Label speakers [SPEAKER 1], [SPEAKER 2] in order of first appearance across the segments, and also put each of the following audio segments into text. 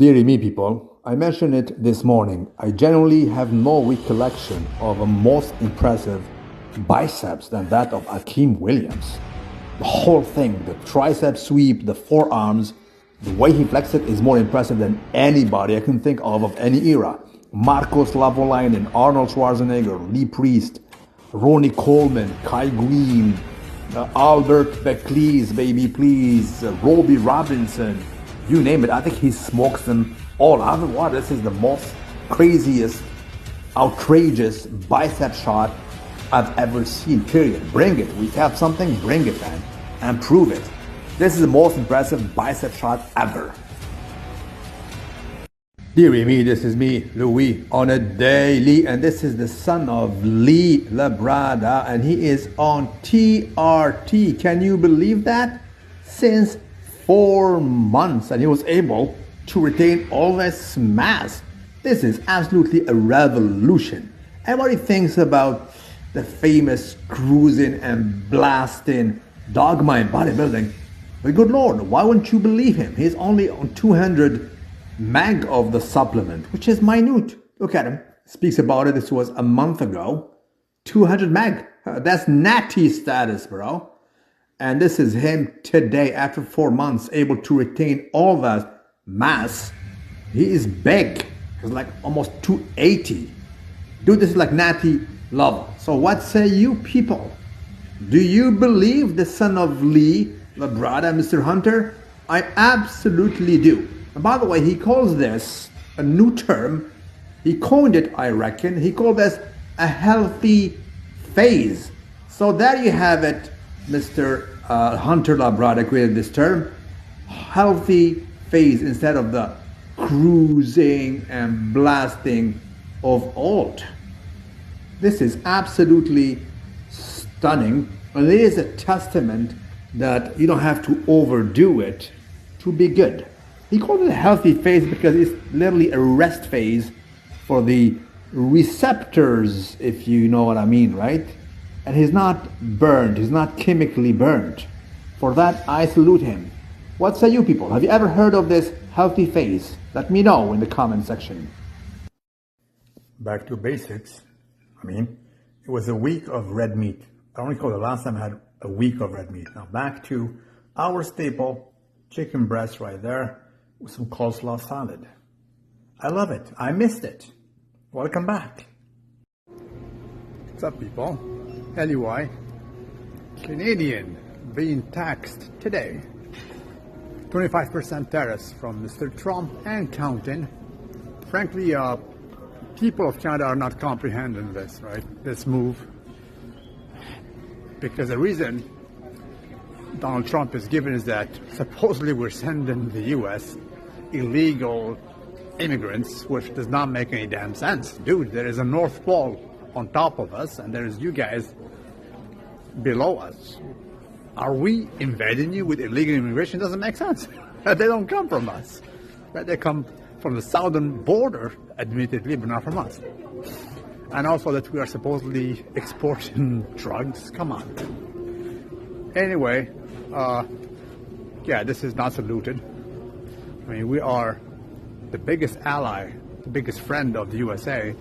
[SPEAKER 1] Dear me, people, I mentioned it this morning. I generally have no recollection of a most impressive biceps than that of Akim Williams. The whole thing, the tricep sweep, the forearms, the way he flexed it is more impressive than anybody I can think of any era. Marcos Lavolainen, Arnold Schwarzenegger, Lee Priest, Ronnie Coleman, Kai Green, Albert Beckley's Baby Please, Robbie Robinson, you name it. I think he smokes them all out of the water. This is the most craziest, outrageous bicep shot I've ever seen, period. Bring it. We have something, bring it, man, and prove it. This is the most impressive bicep shot ever. Dear me, this is me, Louis, on a daily, and this is the son of Lee Labrada, and he is on TRT. Can you believe that? Since 4 months, and he was able to retain all this mass. This is absolutely a revolution. Everybody thinks about the famous cruising and blasting dogma in bodybuilding, but good Lord, why wouldn't you believe him? He's only on 200 meg of the supplement, which is minute. Look at him. Speaks about it. This was a month ago. 200 meg. That's natty status, bro. And this is him today after 4 months able to retain all that mass. He is big. He's like almost 280. Dude, this is like natty level. So what say you people? Do you believe the son of Lee Labrada, Mr. Hunter? I absolutely do. And by the way, he calls this a new term. He coined it, I reckon. He called this a healthy phase. So there you have it, Mr. Hunter Labrada created this term. Healthy phase instead of the cruising and blasting of old. This is absolutely stunning. And it is a testament that you don't have to overdo it to be good. He called it a healthy phase because it's literally a rest phase for the receptors, if you know what I mean, right? And he's not burned, he's not chemically burned. For that, I salute him. What say you people? Have you ever heard of this healthy phase? Let me know in the comment section. Back to basics. It was a week of red meat. I don't recall the last time I had a week of red meat. Now back to our staple, chicken breast right there, with some coleslaw salad. I love it. I missed it. Welcome back. What's up, people? LUI, Canadian being taxed today. 25% tariffs from Mr. Trump and counting. Frankly, people of Canada are not comprehending this, right? This move. Because the reason Donald Trump is given is that supposedly we're sending the U.S. illegal immigrants, which does not make any damn sense. Dude, there is a North Pole on top of us, and there's you guys below us. Are we invading you with illegal immigration? Doesn't make sense. They don't come from us. Right? They come from the southern border, admittedly, but not from us. And also that we are supposedly exporting drugs. Come on. Anyway, yeah, this is not saluted. We are the biggest ally, the biggest friend of the USA,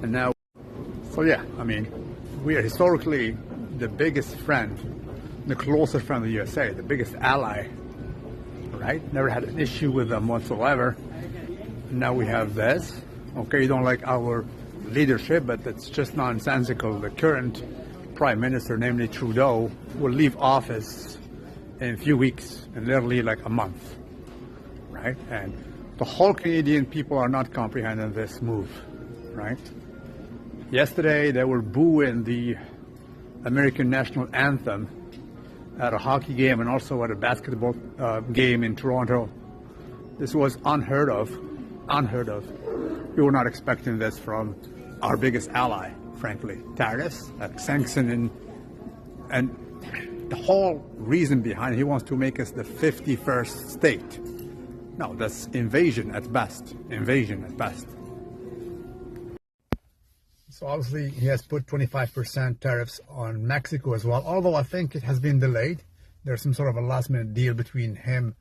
[SPEAKER 1] and now, so yeah, we are historically the biggest friend, the closest friend of the USA, the biggest ally, right? Never had an issue with them whatsoever. Now we have this. Okay, you don't like our leadership, but it's just nonsensical. The current Prime Minister, namely Trudeau, will leave office in a few weeks, in literally like a month. Right? And the whole Canadian people are not comprehending this move, right? Yesterday they were booing the American national anthem at a hockey game and also at a basketball game in Toronto. This was unheard of. Unheard of. We were not expecting this from our biggest ally, frankly. Tariffs, sanctioning, and the whole reason behind it, he wants to make us the 51st state. No, that's invasion at best. Invasion at best. So obviously he has put 25% tariffs on Mexico as well, although I think it has been delayed. There's some sort of a last minute deal between him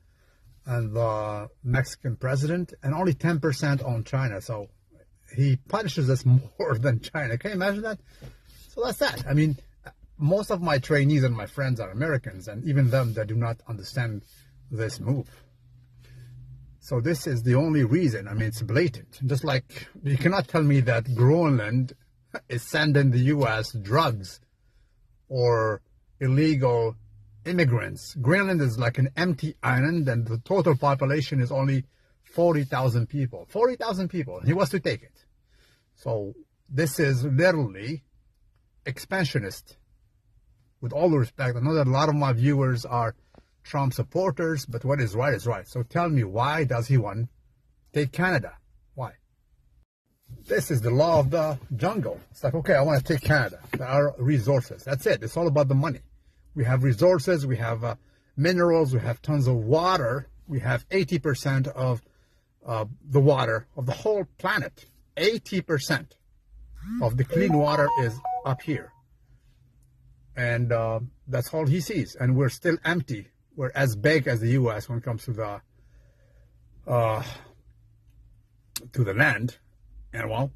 [SPEAKER 2] and the Mexican president, and only 10% on China. So he punishes us more than China. Can you imagine that? So that's that. I mean, most of my trainees and my friends are Americans, and even them, they do not understand this move. So this is the only reason. I mean, it's blatant. Just like you cannot tell me that Groenland is sending the U.S. drugs or illegal immigrants. Greenland is like an empty island, and the total population is only 40,000 people. 40,000 people. He wants to take it. So this is literally expansionist. With all the respect, I know that a lot of my viewers are Trump supporters, but what is right is right. So tell me, why does he want to take Canada? Why? This is the law of the jungle. It's like, okay, I want to take Canada. There are resources. That's it. It's all about the money. We have resources. We have minerals. We have tons of water. We have 80% of the water of the whole planet. 80% of the clean water is up here. And that's all he sees. And we're still empty. We're as big as the U.S. when it comes to the land. And well,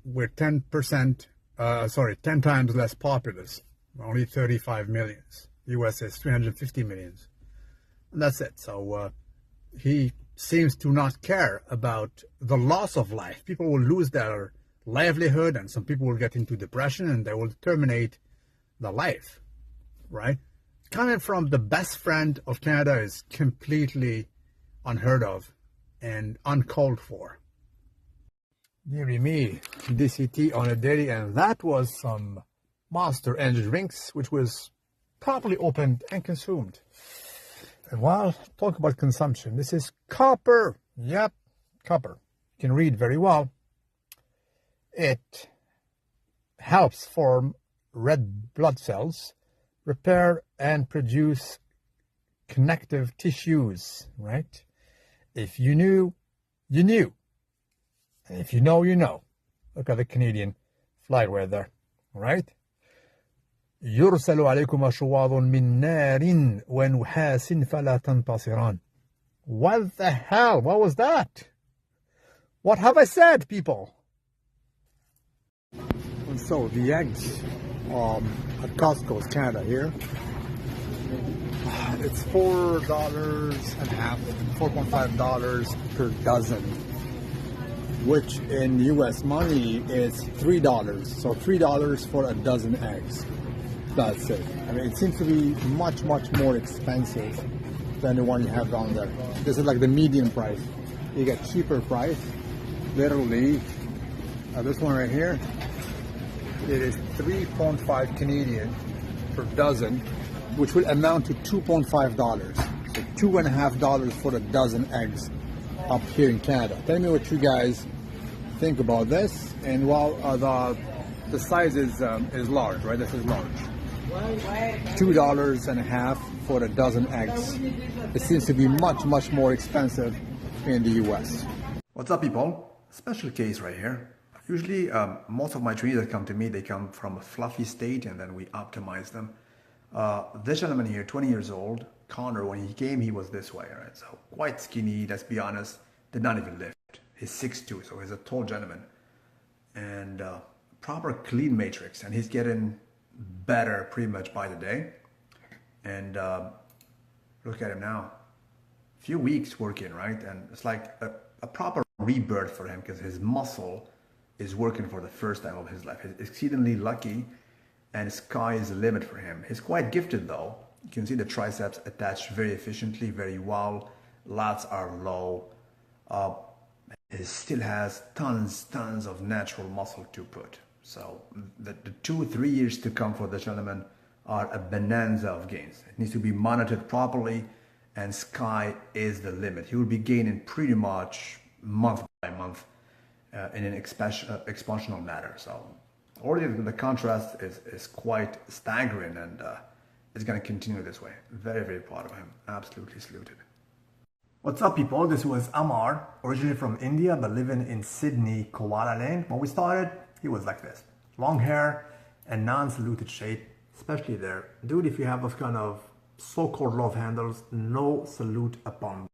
[SPEAKER 2] we're 10 times less populous. Only 35 millions. U.S. is 350 millions. And that's it. So he seems to not care about the loss of life. People will lose their livelihood, and some people will get into depression, and they will terminate the life, right? Coming from the best friend of Canada is completely unheard of and uncalled for. Deary me, DCT on a daily, and that was some Monster Energy drinks, which was properly opened and consumed. And while talk about consumption, this is copper. Yep, copper. You can read very well. It helps form red blood cells, repair and produce connective tissues, right? If you knew, you knew. And if you know, you know. Look at the Canadian flag right there, right? يرسل عليكم أشواظ من نار ونحاس فلا تنتصران. What the hell? What was that? What have I said, people? And so the eggs at Costco's Canada here, it's $4.50, $4.5 per dozen, which in US money is $3. So $3 for a dozen eggs. That's it. I mean, it seems to be much, much more expensive than the one you have down there. This is like the median price. You get cheaper price. Literally, this one right here, it is 3.5 Canadian per dozen, which will amount to $2.5. So $2.50 for a dozen eggs up here in Canada. Tell me what you guys think about this. And while the size is large, right? This is large. $2.50 for a dozen eggs. It seems to be much, much more expensive in the US.
[SPEAKER 1] What's up, people? Special case right here. Usually, most of my trainees that come to me, they come from a fluffy state, and then we optimize them. This gentleman here, 20 years old, Connor, when he came, he was this way, right? So quite skinny, let's be honest, did not even lift. He's 6'2", so he's a tall gentleman. And proper clean matrix, and he's getting better pretty much by the day. And look at him now. Few weeks working, right? And it's like a proper rebirth for him, because his muscle is working for the first time of his life. He's exceedingly lucky, and sky is the limit for him. He's quite gifted though. You can see the triceps attached very efficiently, very well. Lats are low. He still has tons of natural muscle to put. So the 2-3 years to come for the gentleman are a bonanza of gains. It needs to be monitored properly, and sky is the limit. He will be gaining pretty much month by month in an exponential manner. So already the contrast is quite staggering, and it's going to continue this way. Very, very proud of him. Absolutely saluted. What's up, people? This was Amar, originally from India, but living in Sydney, Koala Lane. When we started, he was like this. Long hair and non-saluted shape, especially there. Dude, if you have those kind of so-called love handles. No salute upon.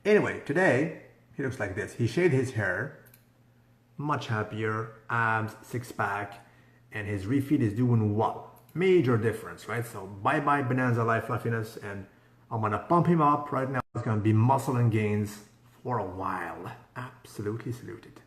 [SPEAKER 1] Anyway, today he looks like this. He shaved his hair, much happier, abs, six-pack, and his refeed is doing well. Major difference, right? So bye-bye Bonanza Life fluffiness, and I'm gonna pump him up right now. It's gonna be muscle and gains for a while. Absolutely saluted.